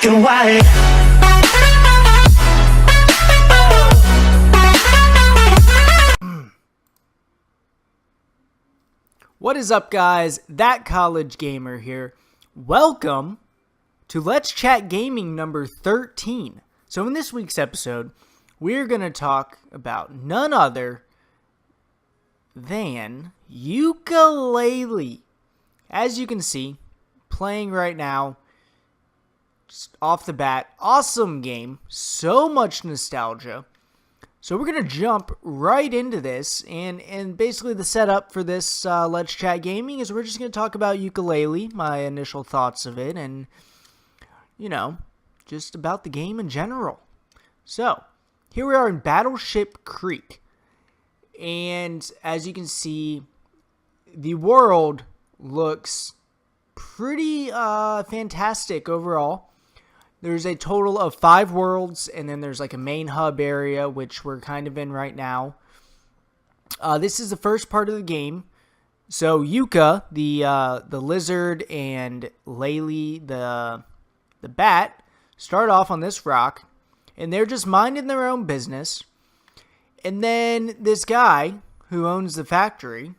black and white. What is up, guys? That College Gamer here. Welcome to Let's Chat Gaming number 13. So in this week's episode, we're going to talk about none other than Yooka-Laylee. As you can see, playing right now, just off the bat, awesome game, so much nostalgia. So we're going to jump right into this, and basically the setup for this Let's Chat Gaming is we're just going to talk about Yooka-Laylee, my initial thoughts of it, and, you know, just about the game in general. So, here we are in Battleship Creek, and as you can see, the world looks pretty fantastic overall. There's a total of 5 worlds, and then there's like a main hub area, which we're kind of in right now. This is the first part of the game. So Yooka, the lizard, and Laylee, the bat, start off on this rock, and they're just minding their own business. And then this guy who owns the factory,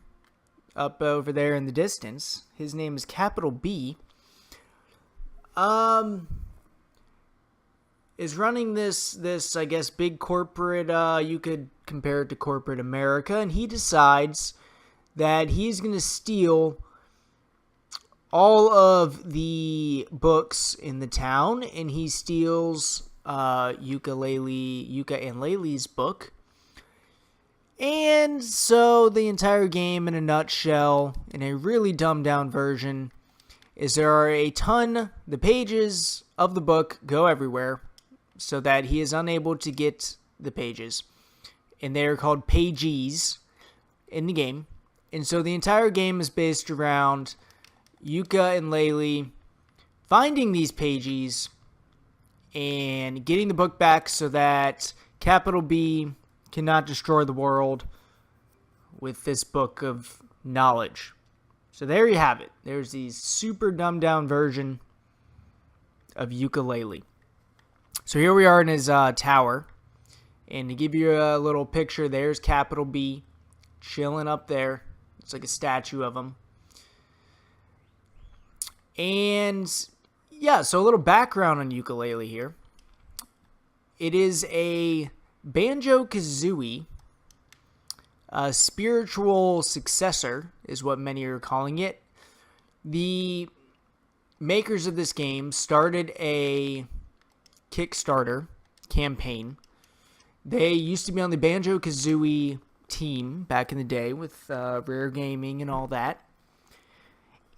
up over there in the distance, his name is Capital B, is running this I guess big corporate, you could compare it to corporate America, and he decides that he's going to steal all of the books in the town, and he steals Yooka and Laylee's book. And so the entire game in a nutshell, in a really dumbed down version, is there are the pages of the book go everywhere, so that he is unable to get the pages. And they are called pages in the game. And so the entire game is based around Yooka and Laylee finding these pages and getting the book back so that Capital B cannot destroy the world with this book of knowledge. So there you have it. There's the super dumbed down version of Yooka-Laylee. So here we are in his tower, and to give you a little picture, there's Capital B chilling up there. It's like a statue of him. And yeah, so a little background on Yooka-Laylee here. It is a Banjo-Kazooie spiritual successor, is what many are calling it. The makers of this game started a Kickstarter campaign. They used to be on the Banjo-Kazooie team back in the day with Rare Gaming and all that.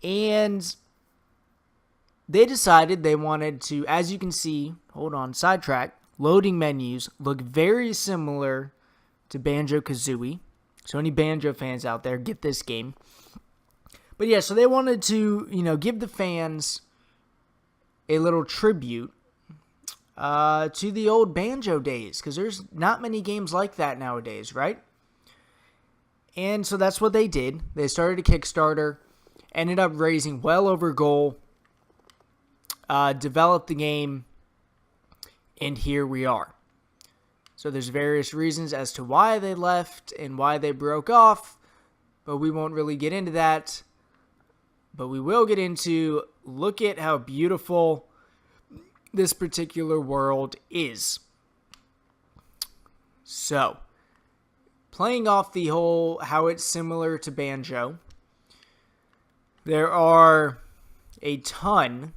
And they decided they wanted to, as you can see, sidetrack, loading menus look very similar to Banjo-Kazooie. So any Banjo fans out there, get this game. But yeah, so they wanted to, give the fans a little tribute to the old Banjo days, because there's not many games like that nowadays, right? And so that's what they did. They started a Kickstarter, ended up raising well over goal, developed the game, and here we are. So there's various reasons as to why they left and why they broke off, but we won't really get into that. But we will get into, look at how beautiful this particular world is. So, playing off the whole how it's similar to Banjo, there are a ton,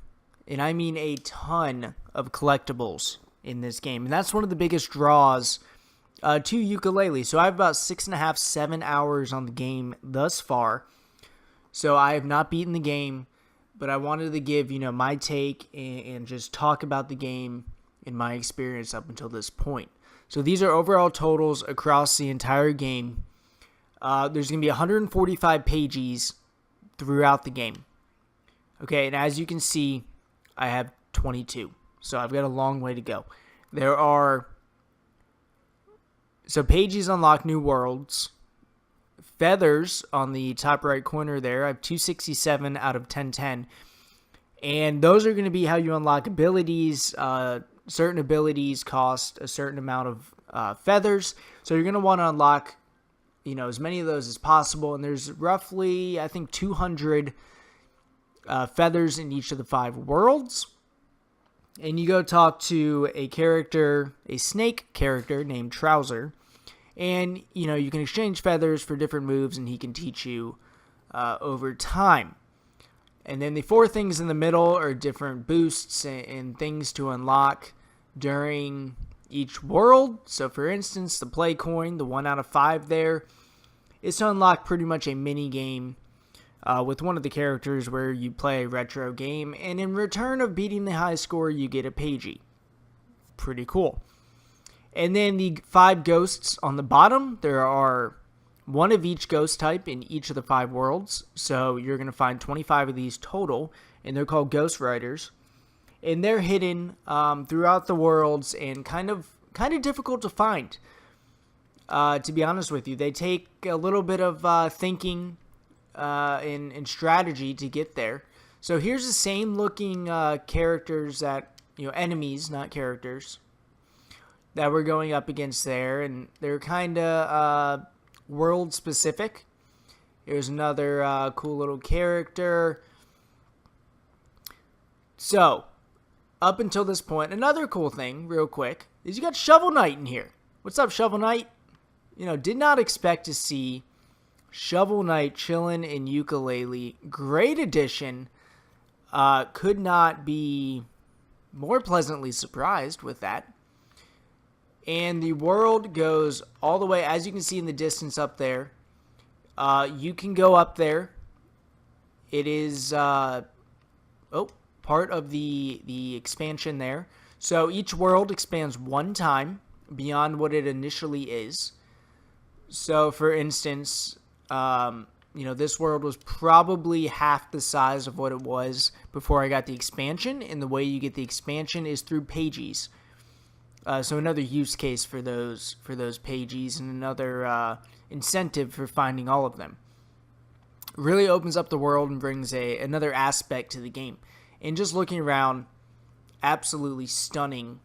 and I mean a ton, of collectibles in this game. And that's one of the biggest draws to Yooka-Laylee. So I have about 6.5, 7 hours on the game thus far. So I have not beaten the game, but I wanted to give, my take and just talk about the game and my experience up until this point. So these are overall totals across the entire game. There's going to be 145 pages throughout the game. Okay, and as you can see, I have 22. So I've got a long way to go. So pages unlock new worlds. Feathers on the top right corner there. I have 267 out of 1010. And those are going to be how you unlock abilities. Certain abilities cost a certain amount of feathers. So you're going to want to unlock, as many of those as possible. And there's roughly, I think, 200 feathers in each of the 5 worlds. And you go talk to a snake character named Trouser. And, you can exchange feathers for different moves, and he can teach you over time. And then the 4 things in the middle are different boosts and things to unlock during each world. So, for instance, the play coin, the 1 out of 5 there, is to unlock pretty much a mini game with one of the characters where you play a retro game. And in return of beating the high score, you get a Pagey. Pretty cool. And then the 5 ghosts on the bottom, there are 1 of each ghost type in each of the 5 worlds. So you're going to find 25 of these total, and they're called Ghost Riders. And they're hidden throughout the worlds and kind of difficult to find. To be honest with you, they take a little bit of thinking and strategy to get there. So here's the same looking characters that, enemies, not characters, that we're going up against there. And they're kind of world specific. Here's another cool little character. So, up until this point, another cool thing, real quick, is you got Shovel Knight in here. What's up, Shovel Knight? Did not expect to see Shovel Knight chilling in Yooka-Laylee. Great addition. Could not be more pleasantly surprised with that. And the world goes all the way, as you can see in the distance up there. You can go up there. It is part of the expansion there. So each world expands 1 time beyond what it initially is. So, for instance, this world was probably half the size of what it was before I got the expansion. And the way you get the expansion is through pages. So another use case for those pages, and another incentive for finding all of them. Really opens up the world and brings another aspect to the game. And just looking around, absolutely stunning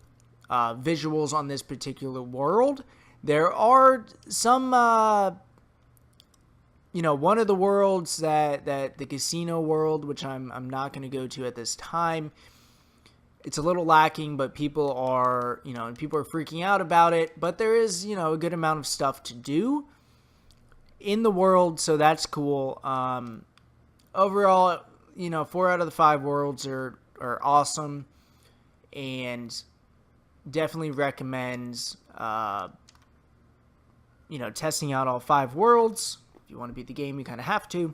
visuals on this particular world. There are some, one of the worlds that the casino world, which I'm not going to go to at this time. It's a little lacking, but people are freaking out about it. But there is, a good amount of stuff to do in the world, so that's cool. Overall, 4 out of the 5 worlds are awesome, and definitely recommends, testing out all 5 worlds. If you want to beat the game, you kind of have to.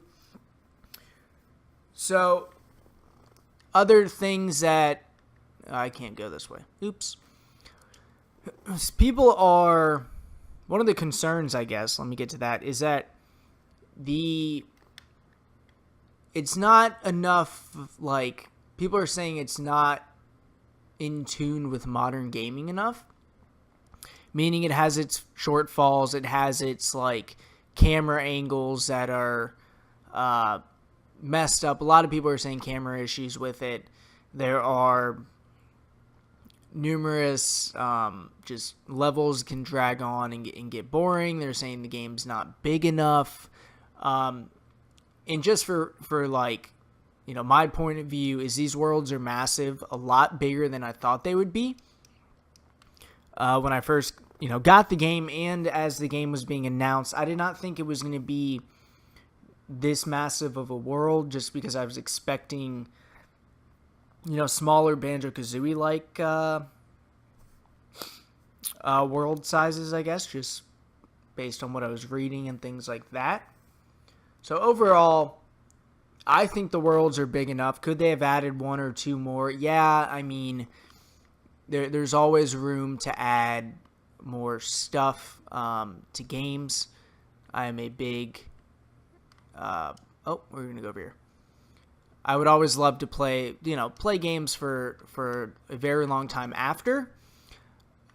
So, other things that I can't go this way. Oops. People are... One of the concerns, I guess, let me get to that, is that it's not enough, people are saying it's not in tune with modern gaming enough. Meaning it has its shortfalls, it has its, camera angles that are messed up. A lot of people are saying camera issues with it. There are numerous just levels can drag on and get boring. They're saying the game's not big enough. And just for my point of view is these worlds are massive, a lot bigger than I thought they would be. When I first, got the game, and as the game was being announced, I did not think it was going to be this massive of a world, just because I was expecting, smaller Banjo-Kazooie-like world sizes, I guess, just based on what I was reading and things like that. So overall, I think the worlds are big enough. Could they have added 1 or 2 more? Yeah, I mean, there's always room to add more stuff to games. I am a big... we're going to go over here. I would always love to play games for a very long time after.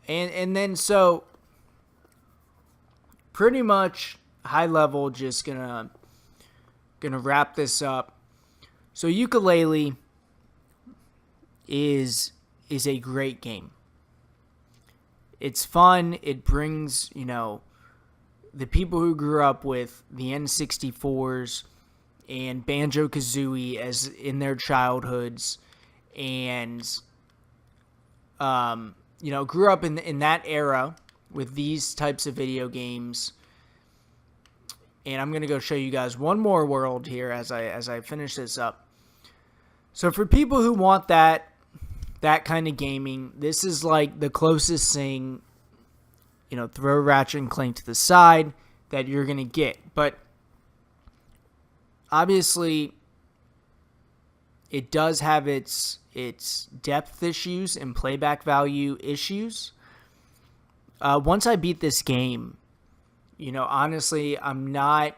And then, so, pretty much, high level, just gonna wrap this up. So, Yooka-Laylee, is a great game. It's fun. It brings, the people who grew up with the N64s and Banjo-Kazooie as in their childhoods, and grew up in that era with these types of video games. And I'm gonna go show you guys one more world here as I finish this up. So for people who want that kind of gaming, this is like the closest thing, throw Ratchet and Clank to the side, that you're going to get. But obviously, it does have its depth issues and playback value issues. Once I beat this game, honestly, I'm not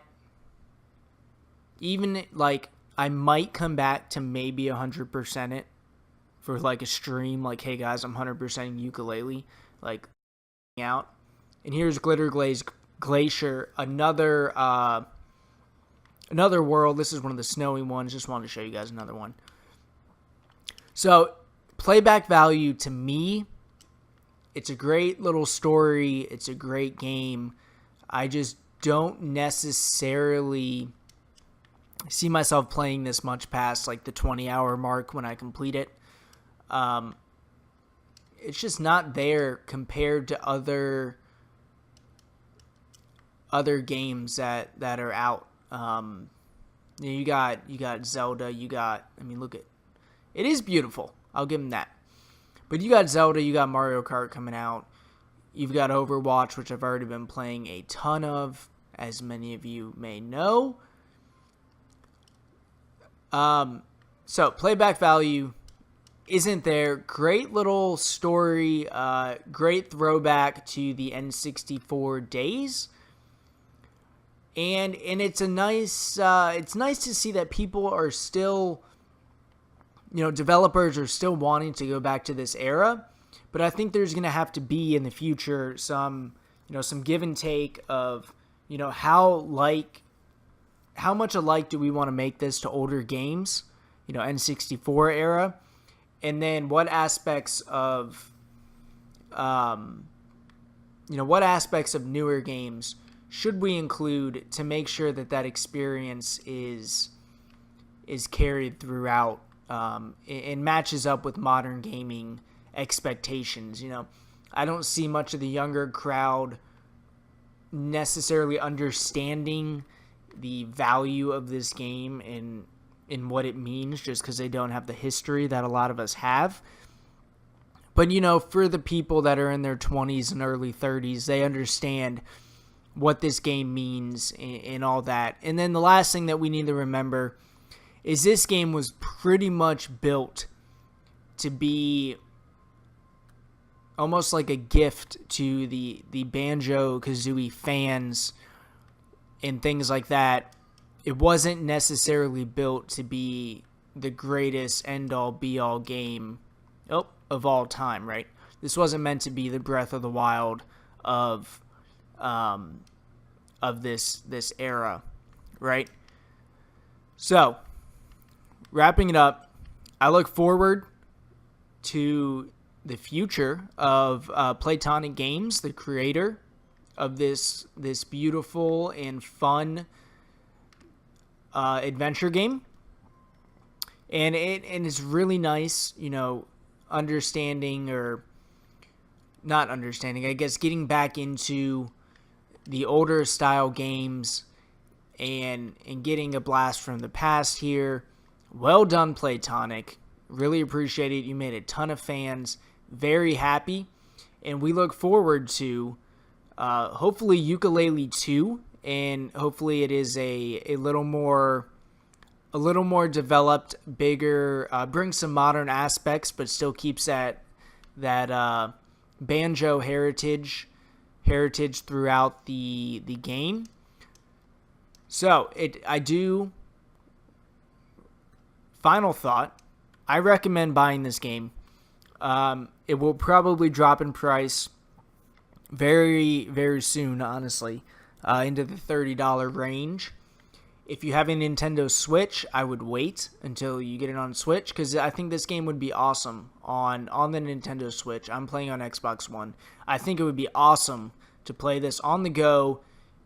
even, like, I might come back to maybe 100% it for, like, a stream. Like, hey, guys, I'm 100%ing Yooka-Laylee. Like, out. And here's Glitter Glacier, another world. This is one of the snowy ones. Just wanted to show you guys another one. So, playback value to me, it's a great little story. It's a great game. I just don't necessarily see myself playing this much past like the 20-hour mark when I complete it. It's just not there compared to other games that are out. You got Zelda. Look at it is beautiful. I'll give them that. But you got Zelda. You got Mario Kart coming out. You've got Overwatch, which I've already been playing a ton of, as many of you may know. So playback value isn't there. Great little story, great throwback to the N64 days. And it's it's nice to see that people are still, developers are still wanting to go back to this era. But I think there's going to have to be in the future some give and take of, how much alike do we want to make this to older games, N64 era, and then what aspects of, newer games should we include to make sure that experience is carried throughout, and matches up with modern gaming expectations. I don't see much of the younger crowd necessarily understanding the value of this game and what it means, just because they don't have the history that a lot of us have. But, for the people that are in their 20s and early 30s, they understand what this game means and all that. And then the last thing that we need to remember is this game was pretty much built to be almost like a gift to the Banjo-Kazooie fans and things like that. It wasn't necessarily built to be the greatest end-all, be-all game of all time, right? This wasn't meant to be the Breath of the Wild of this era, right? So, wrapping it up, I look forward to the future of Playtonic Games, the creator of this beautiful and fun adventure game, and it's really nice, understanding, or not understanding, I guess, getting back into the older style games and getting a blast from the past here. Well done, Playtonic. Really appreciate it. You made a ton of fans very happy, and we look forward to hopefully Yooka-Laylee 2, and hopefully it is a little more developed, bigger, brings some modern aspects, but still keeps that banjo heritage throughout the game. So final thought, I recommend buying this game. It will probably drop in price very, very soon, honestly, into the $30 range. If you have a Nintendo Switch, I would wait until you get it on Switch, because I think this game would be awesome on the Nintendo Switch. I'm playing on Xbox One. I think it would be awesome to play this on the go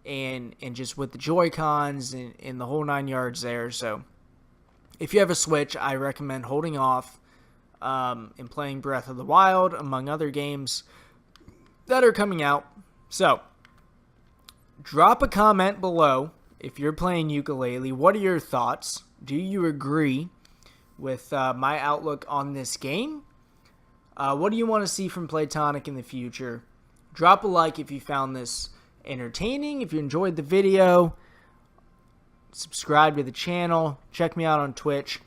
and just with the Joy-Cons and the whole 9 yards there. So if you have a Switch, I recommend holding off and playing Breath of the Wild, among other games that are coming out. So drop a comment below. If you're playing Yooka-Laylee, what are your thoughts? Do you agree with my outlook on this game? What do you want to see from Playtonic in the future? Drop a like if you found this entertaining. If you enjoyed the video, subscribe to the channel. Check me out on Twitch.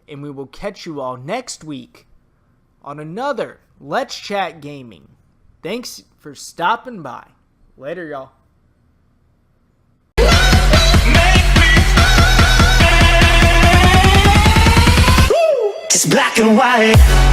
And we will catch you all next week on another Let's Chat Gaming. Thanks for stopping by. Later, y'all. It's black and white.